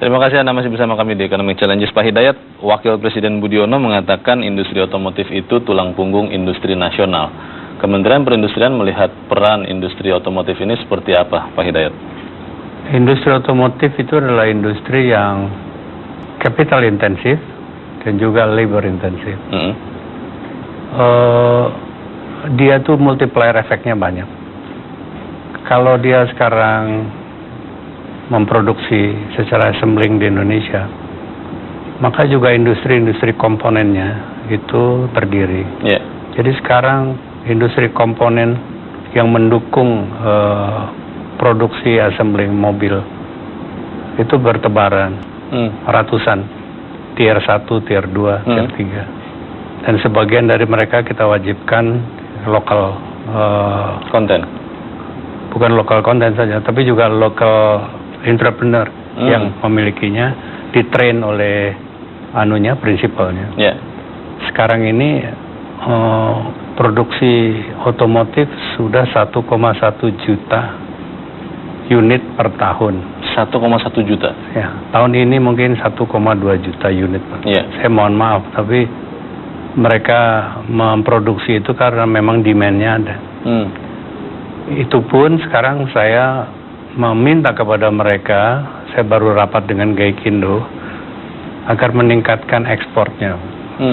Terima kasih Anda masih bersama kami di Economic Challenges. Pak Hidayat, Wakil Presiden Budiono mengatakan industri otomotif itu tulang punggung industri nasional. Kementerian Perindustrian melihat peran industri otomotif ini seperti apa, Pak Hidayat? Industri otomotif itu adalah industri yang capital intensif dan juga labor intensif. Dia tuh multiplier efeknya banyak. Kalau dia sekarang memproduksi secara assembling di Indonesia, maka juga industri-industri komponennya itu terdiri. Jadi sekarang industri komponen yang mendukung produksi assembling mobil itu bertebaran, ratusan, tier 1, tier 2, tier 3. Dan sebagian dari mereka kita wajibkan lokal konten. Bukan lokal konten saja, tapi juga lokal entrepreneur yang memilikinya, ditrain oleh prinsipalnya. Sekarang ini produksi otomotif sudah 1,1 juta unit per tahun. 1,1 juta? Ya, tahun ini mungkin 1,2 juta unit. Saya mohon maaf, tapi mereka memproduksi itu karena memang demand-nya ada. Itu pun sekarang saya meminta kepada mereka, saya baru rapat dengan Gaikindo, agar meningkatkan ekspornya.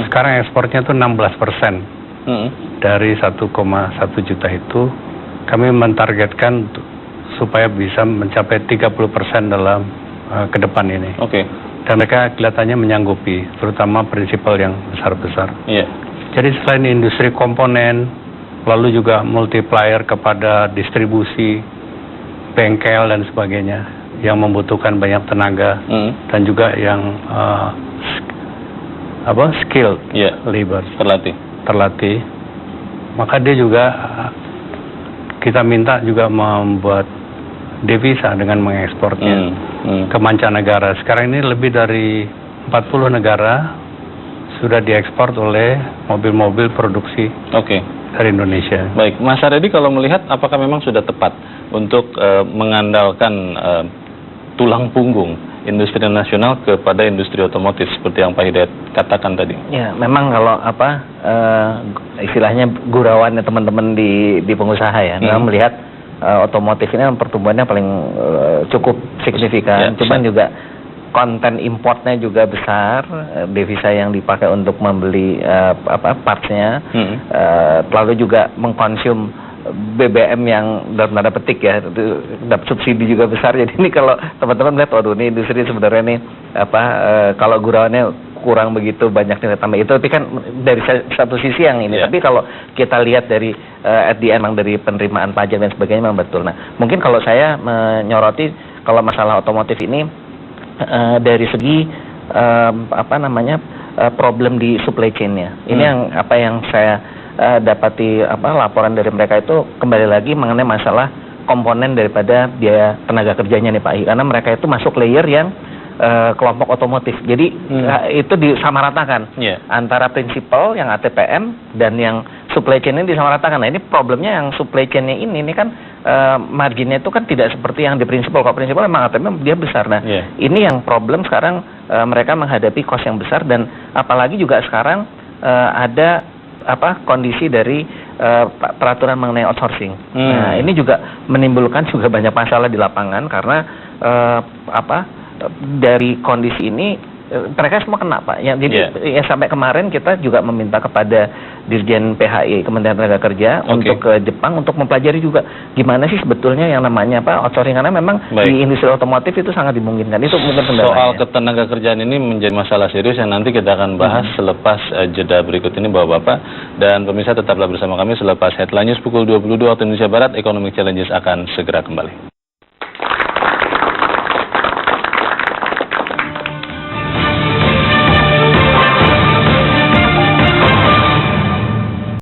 Sekarang ekspornya itu 16%. Dari 1,1 juta itu, kami mentargetkan supaya bisa mencapai 30% dalam ke depan ini. Dan mereka kelihatannya menyanggupi, terutama prinsipal yang besar-besar. Jadi selain industri komponen, lalu juga multiplier kepada distribusi, bengkel dan sebagainya yang membutuhkan banyak tenaga dan juga yang skilled labor, terlatih. Maka dia juga kita minta juga membuat devisa dengan mengekspornya ke mancanegara. Sekarang ini lebih dari 40 negara sudah diekspor oleh mobil-mobil produksi dari Indonesia. Baik, Mas Aredi, kalau melihat apakah memang sudah tepat untuk mengandalkan tulang punggung industri nasional kepada industri otomotif seperti yang Pak Hidayat katakan tadi? Ya, memang kalau istilahnya gurauannya teman-teman di pengusaha ya, memang melihat otomotif ini pertumbuhannya paling cukup signifikan. Cuman juga konten importnya juga besar, devisa yang dipakai untuk membeli partsnya, lalu juga mengkonsum BBM yang dalam tanda petik ya, dapat subsidi juga besar. Jadi ini kalau teman-teman lihat, waduh ini industri sebenarnya ini kalau gurauannya kurang begitu banyak nilai tambah itu, tapi kan dari satu sisi yang ini. Tapi kalau kita lihat dari at the end dari penerimaan pajak dan sebagainya memang betul. Nah, mungkin kalau saya menyoroti kalau masalah otomotif ini dari segi problem di supply chain-nya. Ini yang saya dapati laporan dari mereka itu kembali lagi mengenai masalah komponen daripada biaya tenaga kerjanya nih Pak I, karena mereka itu masuk layer yang kelompok otomotif. Jadi itu disamaratakan antara prinsipal yang ATPM dan yang supply chain ini disamaratakan. Nah, ini problemnya yang supply chain-nya ini kan marginnya itu kan tidak seperti yang di prinsipal. Kalau prinsipal memang ATPM dia besar. Nah, ini yang problem sekarang mereka menghadapi cost yang besar, dan apalagi juga sekarang ada kondisi dari peraturan mengenai outsourcing. Nah, ini juga menimbulkan juga banyak masalah di lapangan karena dari kondisi ini mereka semua kena Pak. Jadi sampai kemarin kita juga meminta kepada Dirjen PHI Kementerian Tenaga Kerja untuk ke Jepang untuk mempelajari juga gimana sih sebetulnya yang namanya outsourcing, karena memang di industri otomotif itu sangat dimungkinkan. Itu mungkin kendalanya. Soal ketenaga kerjaan ini menjadi masalah serius yang nanti kita akan bahas selepas jeda berikut ini Bapak-bapak. Dan pemirsa tetaplah bersama kami selepas Headline News pukul 22 waktu Indonesia Barat. Economic Challenges akan segera kembali.